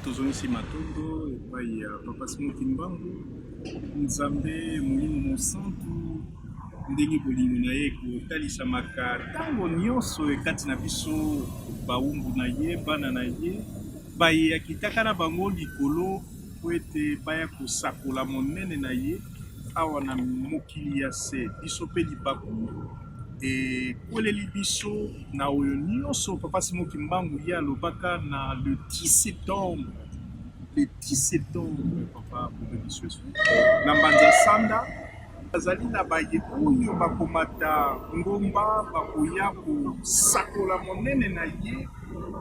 tozongisi matondo epai ya papa Simon Kimbangu nzambe molimo mosantu ndenge bolingo na ye kotalisamaka ntango nyonso kati na biso bawumbu na ye bana na ye bayeyaki kaka na bango likolo po ete baya kosakola monene na ye awa na mokili ya se biso mpe libaku ekweleli biso na oyo nyonso papa Simon Kimbangu ye alobaka na le 10 septembre papa bobebiso na mbanza sanda azali na baye oyo bakomata ngomba bakoya kosakola monene na ye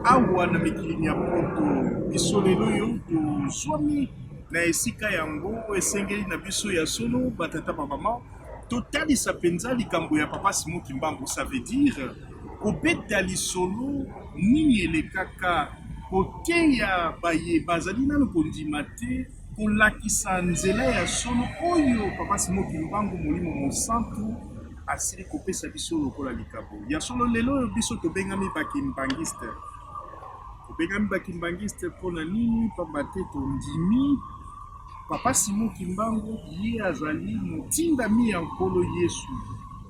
awa na mikili ya poto biso lelo oyo tozwami na esika yango esengeli na biso ya solo batata bamama totalisa mpenza likambo ya papa Simon Kimbangu. Ça veut dire kobeta lisolo nini elekaka koteya baye bazali nano kondima te kolakisa nzela ya solo oyo papa Simon Kimbangu molimo mosantu asili kopesa biso lokola likambo ya solo. Lelo oyo biso tobengami bakimbangiste mpona nini pamba te tondimi papa Simon Kimbangu ye azali motindami ya nkolo Yesu.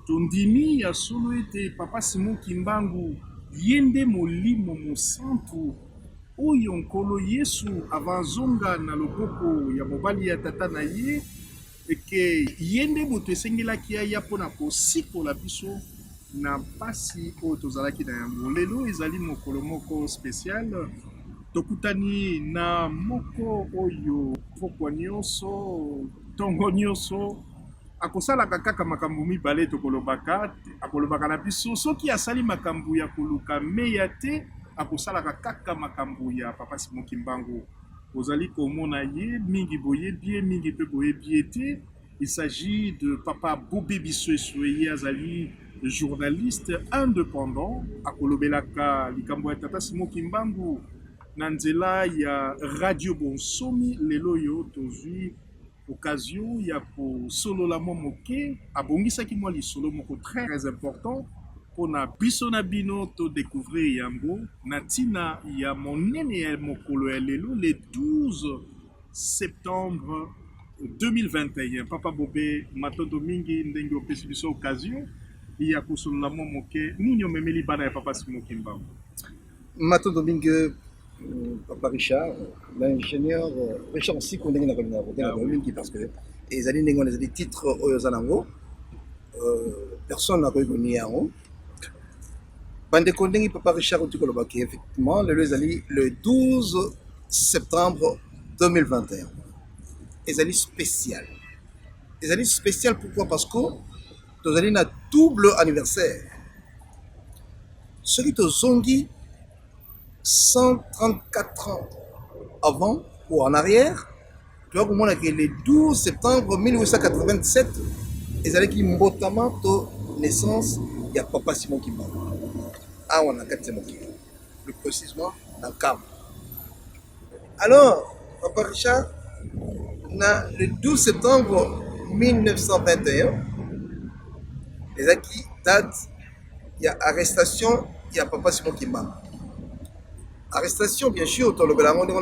Tondimi ya solo ete papa Simon Kimbangu ye nde molimo mosantu oyo nkolo Yesu avanzonga na loboko ya mobali ya tata na ye eke ye nde moto esengelaki aya mpona kosikola biso na mpasi oyo tozalaki na yango. Lelo ezali mokolo moko spécial tokutani na moko oyo pokwa nyonso ntongo nyonso akosalaka kaka makambo mibale akolobaka na biso soki asali makambo ya koluka meya te akosalaka kaka makambo ya papa Simon Kimbangu. Ozali komona ye mingi boyebi ye mingi mpe boyebi ye te. Il s'agit de papa Bobebiso ye azali journaliste indépendant akolobelaka likambo ya tata Simon Kimbangu na nzela ya radio bonsomi. Lelo yo tozwi occasion ya kosolola mwa moke abongisaki mwa lisolo moko très important mpona biso na bino to découvrir yango na ntina ya monene ya mokolo ya lelo le 12 septembre 2021. Papa Bobe matondo mingi ndenge opesi biso occasion ya kosolola mwa moke nini omemeli bana ya papa Simon Kimbangu. Matondo mingi papa Richard, l'ingénieur Richard aussi qu'on a mingi parce que les années on les titres aux anango personne n'a connu yango bande kondingi papa Richard utukolobaki effectivement le 12 septembre 2021. Les années spéciales. Les années spéciales pourquoi? Parce que nous allons na double anniversaire. Celui de Zongi 134 ans avant ou en arrière, tu vois comment que le 12 septembre 1887, ils allaient qui mbotama de naissance, il y a papa Simon Kimbangu. Ah, on a 4 Simon Kimbangu. Plus précisément, dans le Cam. Alors, papa Richard, le 12 septembre 1921, les acquis datent, il y a arrestation, il y a papa Simon Kimbangu. Arrestation, bien sûr, on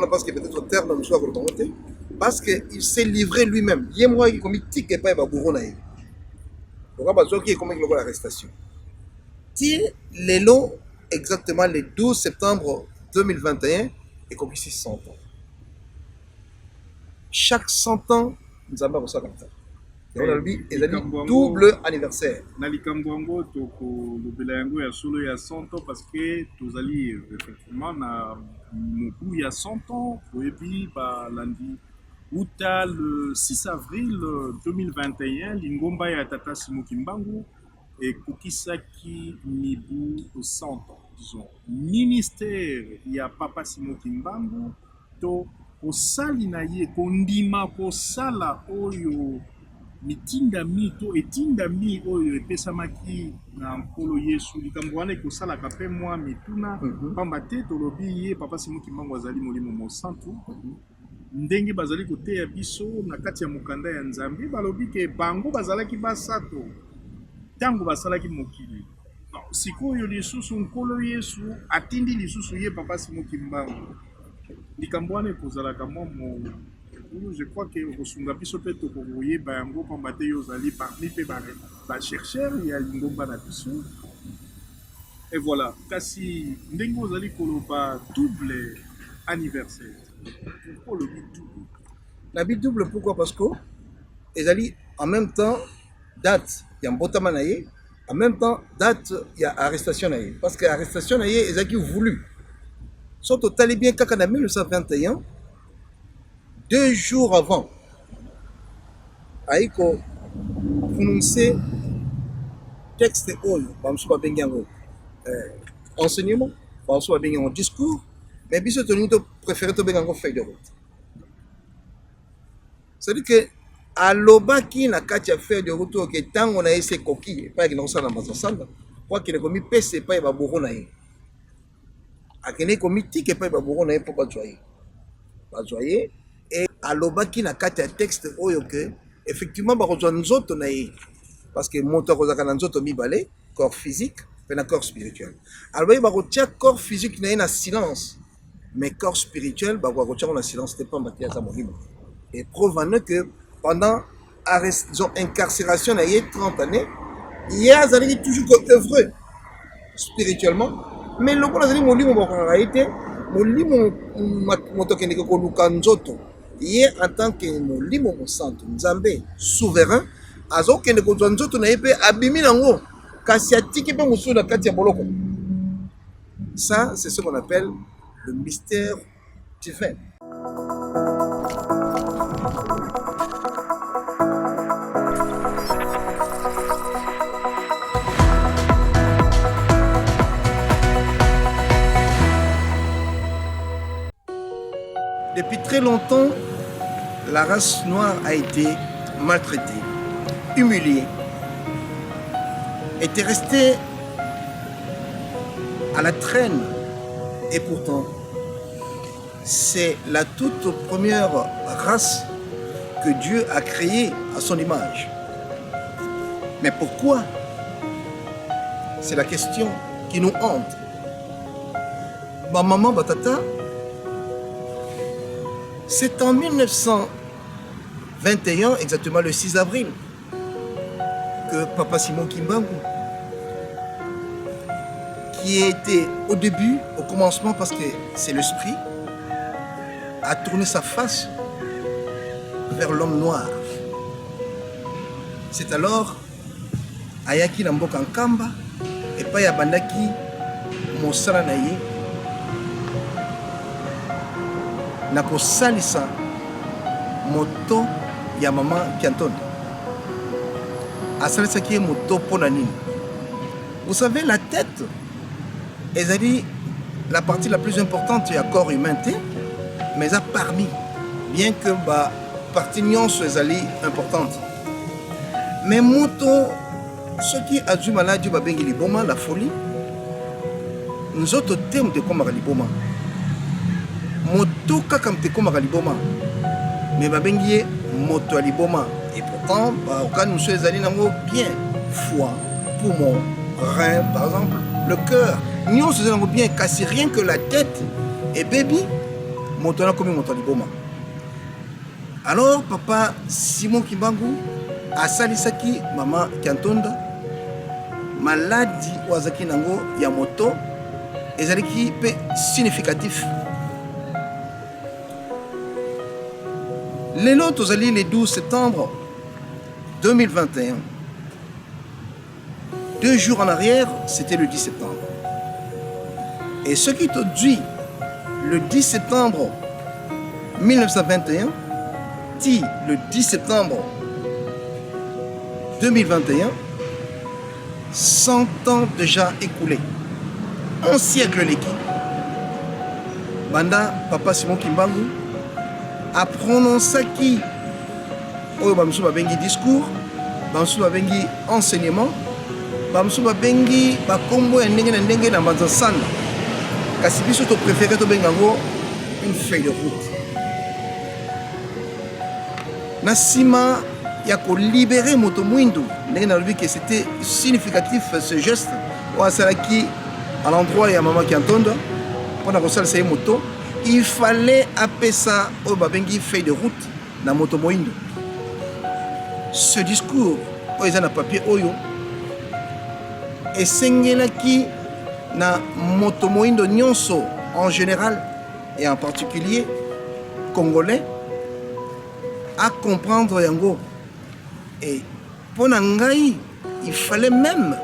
pense que peut-être au terme, parce qu'il s'est livré lui-même. Il y a moi qui commis tic et pas va gouverner. Donc, on va dire qu'il y a l'arrestation. Les lots, exactement le 12 septembre 2021, est comme ici 100 ans. Chaque 100 ans, nous avons ça comme ça. On a double anniversaire. Na likambo yango tokolobela yango ya solo ya 100 ans parce que tozali effectivement na mobu ya 100 ans oyebi balandi uta le 6 avril 2021 lingomba ya tata Simon Kimbangu ekokisaki mibu 100 ans disons ministère ya papa Simon Kimbangu to kosali na ye kondima kosala oyo mitindami to etindami oyo epesamaki na nkolo Yesu likambo wana ekosalaka mpe mwa mituna pamba te tolobi ye papa Simon Kimbangu azali molimo mosantu ndenge bazali koteya biso na kati ya mokanda ya Nzambe balobi ke bango bazalaki basato ntango basalaki mokili sikoyo lisusu nkolo Yesu atindi lisusu ye papa Simon Kimbangu likambo wana ekozalaka mwa je crois que kosunga biso mpe tokokoyeba yango pamba te yo ozali parmi mpe bachercheur ya lingomba na biso. Et voilà, kasi ndenge ozali koloba double anniversaire. Pourquoi le double? La bit double, pourquoi? Parce que ezali en même temps date ya mbotama na ye, en même temps date ya arrestation na ye. Parce que arrestation na ye ezaki voulu. Sont total bien kaka na 1921, 2 jours avant, aiko prononcer texte oyo, bamsu ba bengi yango enseignement, bamsu ba bengi yango discours, mais biso toni to préféré to bengi yango feuille de route. C'est-à-dire que alobaki na kati ya feuille de route ke tango na ye se koki pa ki na kosala mazasanda, kwa ki ne komi pese pa ba boro na ye. Akene komi tike pa ba boro na ye po ba joyer. Ba joyer et alobaki na kati ya texte oyo ke effectivement ba kozwa nzoto na ye. Parce que moto kozaka na nzoto mibale, corps physique et na corps spirituel. Alors ba kotia corps physique na ye na silence, mais corps spirituel ba kotia na silence te pa matia za molimo. Et preuve que pendant incarcération na ye 30 années, il y a toujours œuvré spirituellement, mais le bon azali molimo ba ko été molimo moto kende ko luka nzoto. Ye en tant que molimo mo santo nzambe souverain azo kende ko nzoto na ye pe abimi nango kasi atiki pe musu na kati ya boloko. Ça c'est ce qu'on appelle le mystère divin. Depuis très longtemps, la race noire a été maltraitée, humiliée, était restée à la traîne. Et pourtant, c'est la toute première race que Dieu a créée à son image. Mais pourquoi? C'est la question qui nous hante. Ma maman, Batata, c'est en 1921, exactement le 6 avril, que Papa Simon Kimbangu, qui était au début, au commencement, parce que c'est l'esprit, a tourné sa face vers l'homme noir. C'est alors Ayaki Namboka Nkamba et Paya Bandaki Mosala Naye Nako salisa moto ya maman Kianton. Asalisa qui est moto ponanine. Vous savez, la tête est la partie la plus importante du corps humain, mais à parmi, bien que la partie nyonso est importante. Mais moto, ce qui a du maladie, la folie, nous autres thèmes de comme liboma. Moto kaka mteko makaliboma mais babengi moto aliboma et pourtant quand nous sommes allés nango bien foie, poumon, rein par exemple, le cœur nous sommes allés bien casser rien que la tête et baby moto na comme moto aliboma. Alors papa Simon Kimbangu a salisaki maman Kiantonda maladie wazaki nango ya moto ezalaki pe significatif. Les lots le 12 septembre 2021. 2 jours en arrière, c'était le 10 septembre. Et ce qui te dit le 10 septembre 1921, dit le 10 septembre 2021, 100 ans déjà écoulés. Un siècle l'équipe. Banda, Papa Simon Kimbangu, a prononcé qui oyo bamsu babengi discours, bamsu babengi enseignement, bamsu babengi bakombo ya ndenge na ndenge na banzasanda. Kasi biso to préféré to bengango une feuille de route. Na sima ya ko libérer moto mwindu, ndenge na lobi que c'était significatif ce geste wa salaki à l'endroit ya maman Kiantonda pour na ko salisa moto. il fallait appeler ça au babengi feuille de route na moto moindo. Ce discours oyo na papier oyo esengelaki na moto moindo nyonso en général et en particulier congolais à comprendre yango. Et pour ngai il fallait même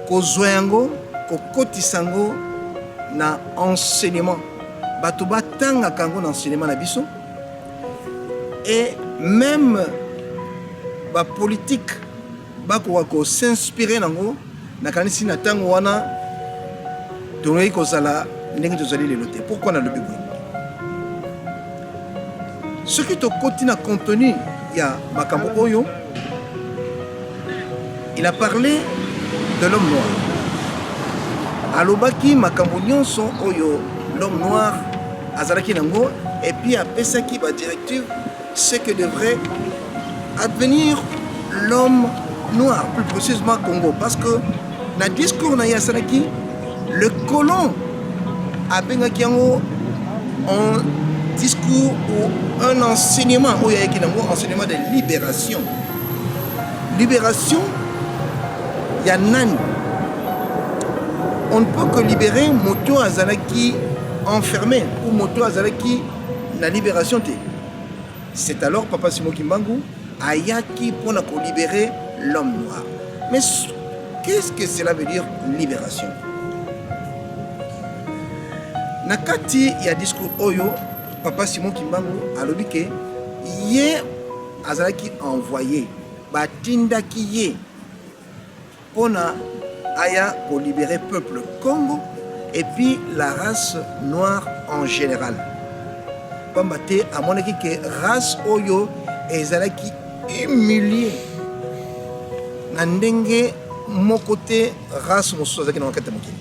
kozwa yango kokotisa yango na enseignement bato batangaka yango na enseignement na biso et même bapolitique bakoka kosinspire nango nakanisi na ntango wana tonoki kozala ndenge tozali lelo te. Pourquoi nalobi boye? Soki tokoti na contenu ya makambo oyo, il a parlé de l'homme noir. Alobaki makambo nyonso oyo l'homme noir azalaki nango, et puis apesaki ba directive ce que devrait advenir l'homme noir, plus précisément Congo, parce que na discours na yasalaki le colon abengaki yango en discours ou un enseignement oyo ayaki nango enseignement de libération. Libération ya nani? On ne peut que libérer moto azalaki enfermé ou moto azalaki na libération te. C'est alors Papa Simon Kimbangu ayaki pour libérer l'homme noir. Mais qu'est-ce que cela veut dire libération? Nakati ya discours oyo Papa Simon Kimbangu alobi ke ye azalaki envoyé batindaki ye pona aya pour libérer peuple Congo et puis la race noire en général. Pambate amonaki ke race oyo ezalaki humilié na ndenge mokote race mosusu azalaki na kati ya mokili.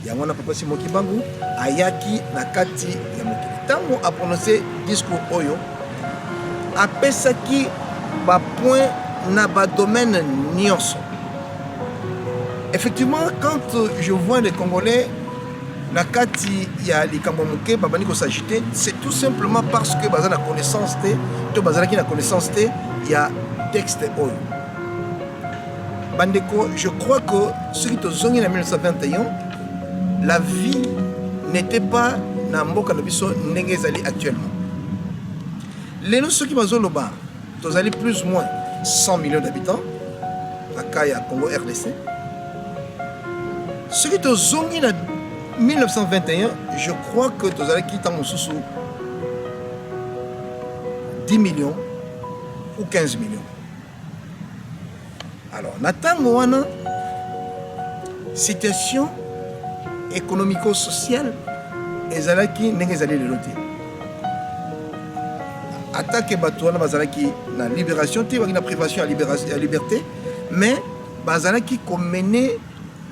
Yango na Papa Simon Kimbangu ayaki na kati ya mokili. Tango a prononcé discours oyo apesaki ba point na ba domaine nyonso. Effectivement, quand je vois les Congolais na kati ya likambo moke babani ko s'agiter, c'est tout simplement parce que bazana connaissance te to bazalaki na connaissance te ya texte oyo. Bandeko, je crois que ce qui te zongi en 1921, la vie n'était pas na mboka na biso ndenge ezali actuellement. Lelo ceux qui bazoloba, tozali plus ou moins 100 millions d'habitants à Kaya, Congo RDC. Ce qui te zongi en 1921, je crois que tozali kita mosusu 10 millions ou 15 millions. Alors, natango wana situation économico-sociale ezalaki ndenge ezali lelo te. Attaque bato wana bazalaki na libération te, na privation à liberté, mais bazalaki mener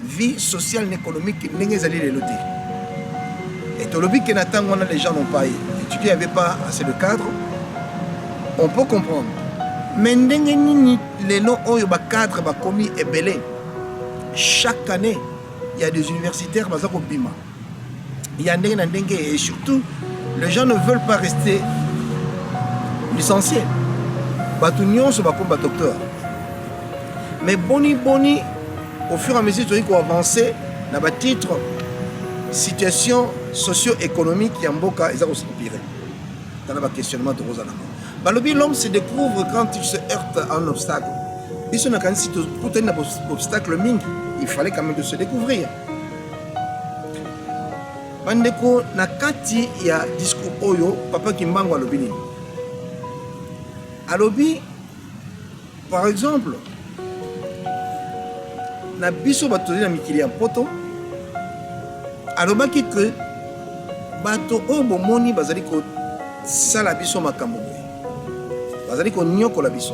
vie sociale et économique ndenge ezali lelo te. Et tolobi ke natango wana les gens n'ont pas étudié, il n'y avait pas assez de cadre. On peut comprendre. Mais ndenge nini lelo oyo ba cadre ba komi ebele. Chaque année, il y a des universitaires bazako bima. Il y a ndenge na ndenge et surtout les gens ne veulent pas rester licenciés. Batu nyonso ba komba docteur. Mais boni au fur et à mesure qu'on avancer na ba titre situation socio-économique ya mboka ezako s'empirer. Dans le questionnement de Rosalama. Balobi, l'homme se découvre quand il se heurte à un obstacle. Il fallait quand même de se découvrir. Bandeko nakati ya discours oyo Papa Kimbangu alobi nini? Alobi, par exemple, na biso bato na mikili ya poto, alobaki que bato oyo bomoni bazali ko sala biso makambo boye. Bazali ko nyokola biso.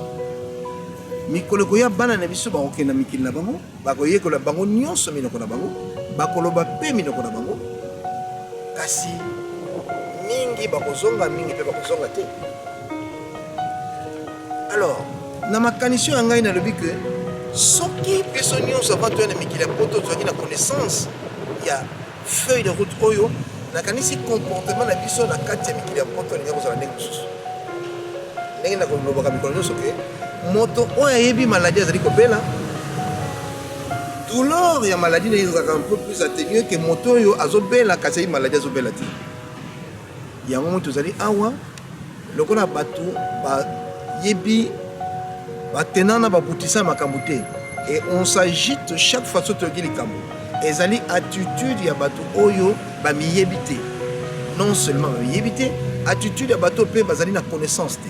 Mikolo koya bana na biso bakoke na mikili na bango, bakoyekola bango nyonso minoko na bango, bakoloba pe minoko na bango. Kasi mingi bakozonga mingi pe bakozonga te. Alors, na makanisio ngai na lobi que soki biso nyonso va toya na mikili ya poto toyaki na connaissance ya feuille de route oyo nakanisi comportement na biso na kati ya mikili ya poto alingi kozala ndenge mosusu ndenge na kolobaka mikolo nyonso ke moto oyo ayebi maladi azali kobela douleur ya maladi na ezalaka un peu plus atténué ke moto oyo azobela kasi ayebi maladi azobela te yango moi tozali awa lokola bato bayebi batenant na babutisa makambo te et on s'agite chaque fois so toyoki likambo ezali attitude ya bato oyo bamiyebi te non seulement bamiyebi te attitude ya bato mpe bazali na connaissance te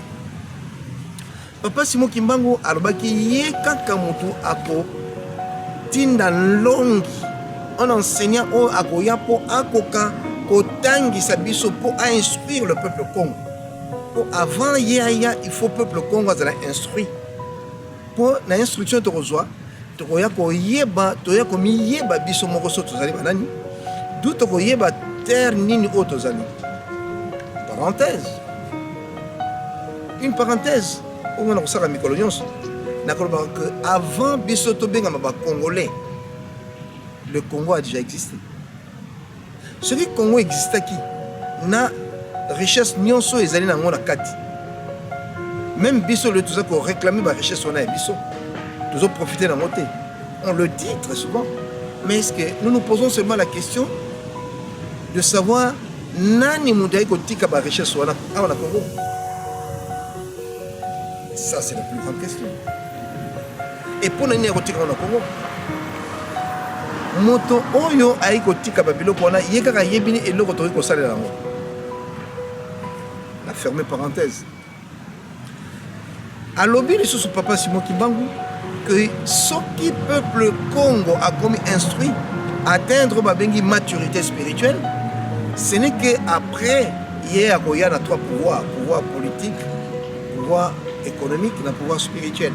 papa Simon Kimbangu alobaki ye kaka motu akotinda longi un enseignant oyo akoya mpo akoka kotangisa biso mpo instruire le peuple Congo po avant ye aya il faut peuple Congo azala instruit po na instruction tokozwa tokoya koyeba toya komiyeba biso moko so tozali banani du tokoyeba terre nini oyo tozali une parenthèse oyo na kosala mikolo nyonso nakolobaka que avant biso tobengama bacongolais le Congo a déjà existé soki Congo existaki na richesse nyonso ezali nango na kati même biso le toza koréclame richesse wana ya biso tozo profiter nango te on le dit très souvent mais est-ce que nous nous posons seulement la question de savoir nani mutu ayi kotika richesse wana awa na Congo? Ça c'est la plus grande question. Et pour nani ya kotika na Congo moto oyo ayi kotika biloko wana ye kaka yebini eloko toki kosalela yango. La fermée parenthèse. Alobi lisusu papa Simon Kimbangu que ce qui peuple Congo a comme instruit atteindre babengi maturité spirituelle, ce n'est qu'après il y a trois pouvoirs, pouvoir politique, pouvoir économique, et pouvoir spirituel.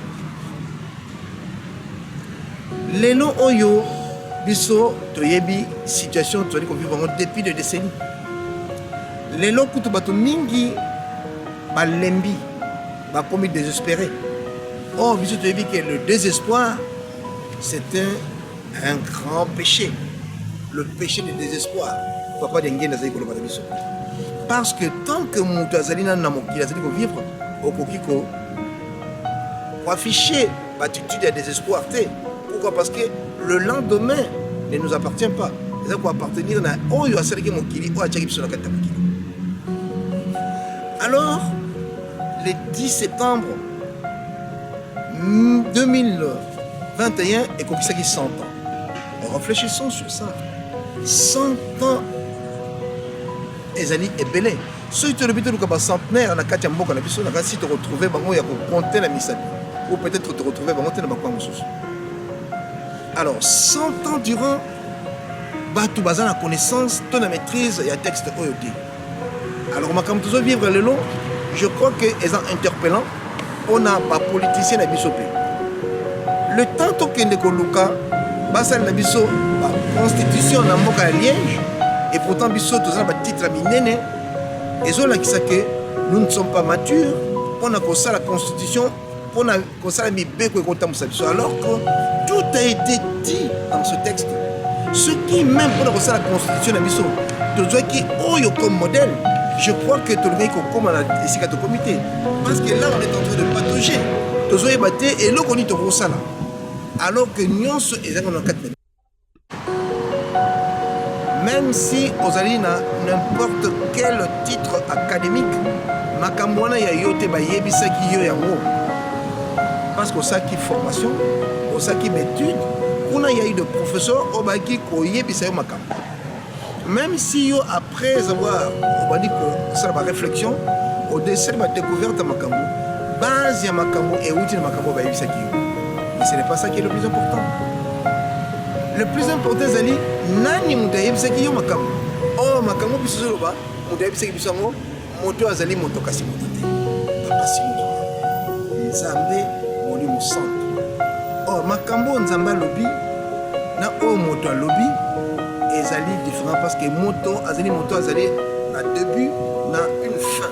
Lelo oyo biso toyebi situation tozali kovivre depuis des décennies. Lelo kutu bato mingi balembi bakomi désespéré. Or biso toyebi que le désespoir c'est un grand péché. Le péché du désespoir. Papa d'engé nazali koloba na biso. Parce que tant que moto azali na mokili azali ko vivre okoki ko afficher l'attitude de désespoir. Pourquoi? Parce que le lendemain ne nous appartient pas. Il faut appartenir à Oyo Asaliki Mokili ou à Tchakipso Nakata Mokili. Alors, le 10 septembre 2021, et comme ça qui 100 ans. Réfléchissons sur ça. 100 ans, Ezali et Belé. Ceux qui ont le centenaire, on a Katia Mbok, on a vu ça, on a si te retrouver, il y a compter la mission. Ou peut-être te retrouver, on a compter la alors, 100 ans durant, tu as la connaissance, tu as la maîtrise, il y a un texte OED. Alors, quand tu vivre le long, je crois que c'est interpellant. On n'a pas politicien à Bissopé. Le temps que nous avons la constitution à Liège, et pourtant Bissot, tu as un titre à Minene, et que nous ne sommes pas matures, on a ça la constitution, on a ça la Mibeko et alors que tout a été dit dans ce texte. Ce qui, même pour la constitution de Bissot, qui est comme modèle, je crois que tout le monde est comme un comité. Parce que là, on est en train de patauger. Tout le monde est et là, on est au ça. Alors que nous sommes dans 4 minutes. Même si vous allez dans n'importe quel titre académique, Makamwana ya yote ba yebisa ki yo yango. Parce que ça qui formation, ça qui étude, on a eu de professeurs obaki ko yebisa yo makam. Même si yo après avoir on va dire que ça va réflexion, au décès ma découverte makambo, base ya makambo et outil makambo ba yebisa ki yo. Mais ce n'est pas ça qui est le plus important. Le plus important c'est nani muta yebisa ki yo makambo. Oh makambo biso loba, muta yebisa ki biso ngo moto azali moto kasi moto te. Papa Simon. Nzambe molimo santo. Oh makambo nzamba lobi na o moto lobi ezali différent parce que moto azali na début na une fin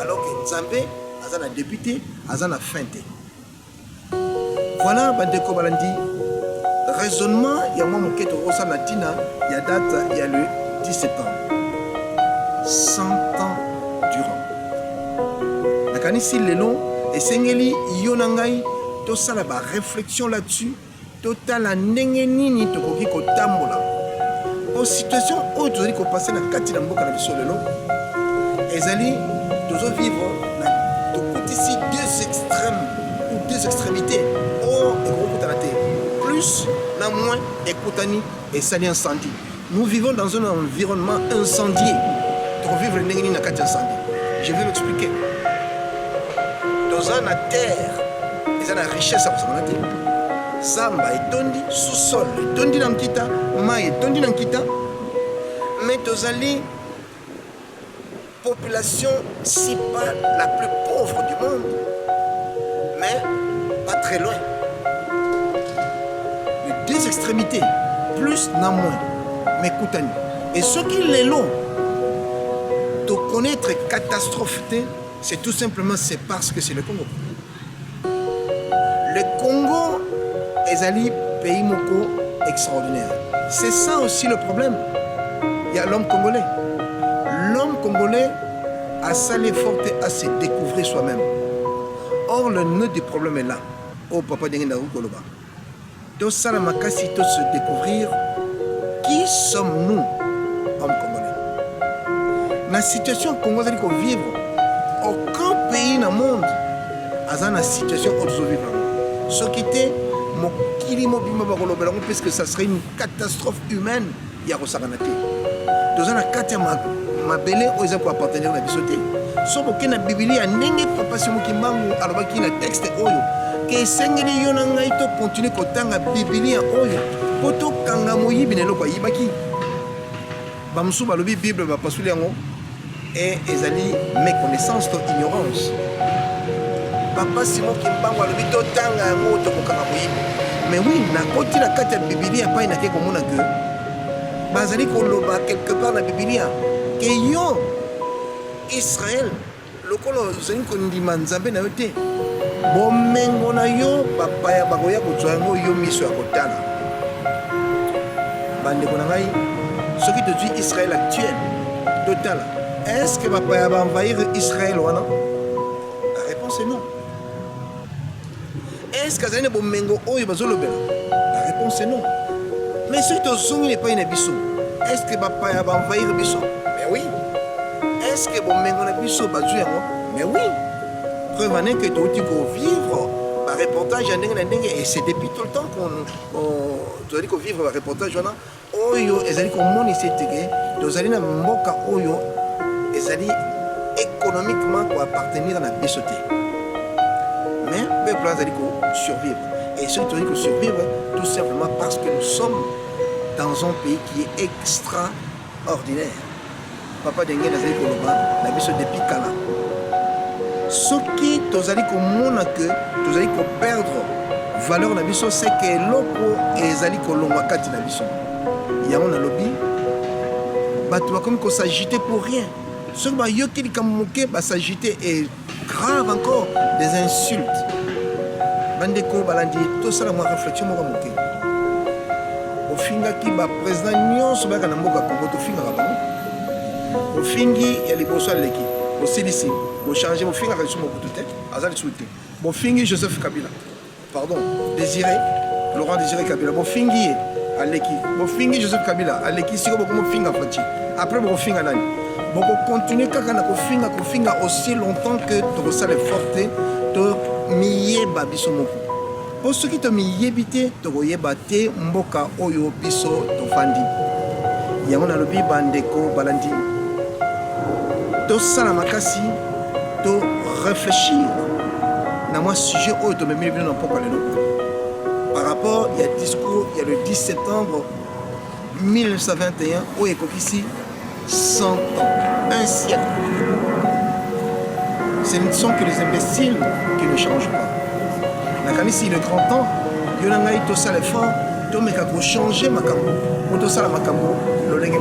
alors que nzambe azana débuté azana fin te. Voilà bandeko balandi raisonnement ya moi moketo rosa natina ya date ya le 10 septembre. 100 ans durant. Nakanisi lelo esengeli yonangai to sala ba réflexion là-dessus totala ndenge nini tokoki kotambola o situation oyo tozali kopase na kati na mboka na biso lelo ezali tozovivre na tokutisi deux extrêmes ou deux extrémités or ekokutana te plus na moins ekutani esali incendie. Nous vivons dans un environnement incendié. Tokovivre ndenge nini na kati ya incendie. Je vais m'expliquer. Dans la terre eza na richesse ya kosangana te. Samba etondi, sous-sol etondi na nkita, mai etondi na nkita, mais tozali population si pas la plus pauvre du monde, mais pas très loin. Les deux extrémités, plus na moins, mais koutani. Et ce qui est long, de connaître catastrophe, c'est tout simplement c'est parce que c'est le Congo. Le Congo est un pays moko extraordinaire. C'est ça aussi le problème. Il y a l'homme congolais. L'homme congolais a ça l'effort à se découvrir soi-même. Or, le nœud du problème est là. Oh, papa Dengenda Koloba. Tout ça, la makasi, tout se découvrir. Qui sommes-nous, hommes congolais? Dans la situation congolaise qu'on vit, aucun pays dans le monde a dans la situation où nous vivons. Ce qui était parce que ça serait une catastrophe humaine. Il y a Rosaranate. Dans la carte, ma belle, aux pour appartenir à la bisoté. Sauf que la Bible a n'engagé pas si mon kimbangu, alors qu'il y a un texte oyo. Que Seigneur Yonangaito continue à la Bible oyo. Poto Kangamoyi binelo kwa yibaki. Bamsou balobi Bible va pas soulier et ezali méconnaissance to ignorance. Papa Simon Kimbangu alobi to tanga yango to kokanga moyibi. Mais oui, na koti la carte de Bible pas ina ke komona que bazali koloba quelque part na Bible que yo Israël lokolo zeni kondima nzambe na yo te. Bomengo na yo papa ya bakoya kotswa yango yo miso ya kotala. Bande konangai ce qui te dit Israël actuel total. Est-ce que papa va envahir Israël ou non? La réponse est non. Est-ce que ça n'est pas mengo oyo bazolobela? La réponse est non. Mais si ton son n'est pas une abisso, est-ce que papa va envahir bisso? Mais oui. Est-ce que bon mengo na bisso bazuya? Mais oui. Preuve en est que tu dois vivre par reportage et c'est depuis tout le temps qu'on doit vivre par reportage oyo ezali komoni setege tozali na mboka oyo ezali économiquement pour appartenir à la bisoté. Mais le peuple ezali ko survivre. Et ceux qui doivent survivre tout simplement parce que nous sommes dans un pays qui est extraordinaire. Papa Dengue nazali koloba na biso depuis kala. Ce qui tozali komona que tozali ko perdre valeur na biso c'est que loko ezali kolongwa kati na biso. Yango na lobby bato bakomi s'agiter pour rien. Ceux qui va s'agiter et grave encore des insultes. Bandeko balandi tout ça la moi réflexion moi moké. Au finga qui ba président nyonso ba kana mboka Congo to finga ba. Au fingi ya liboso leki. Au CDC, au changer au finga resu mo kuté. Azali souté. Bon fingi Joseph Kabila. Pardon, Désiré Laurent Désiré Kabila. Bon fingi Aleki. Bon fingi Joseph Kabila. Aleki siko bokomo finga fati. Après bon finga nani. Bon continuer kaka na ko finga aussi longtemps que to ça les forte to miye ba biso moko. Pour ceux qui te miyebité to yeba te mboka oyo biso to fandi. Yango na lobi bandeko balandi. To sala makasi to réfléchir na moi sujet oyo to memi bino na poko lelo. Par rapport, il y a discours, il y a le 10 septembre 1921 où il y a ici 100 ans, un siècle. Ce ne sont que les imbéciles qui ne changent pas. Ici, le grand temps, il y a un effort, il y a changer ma cambo, il y a un makambo, le lengue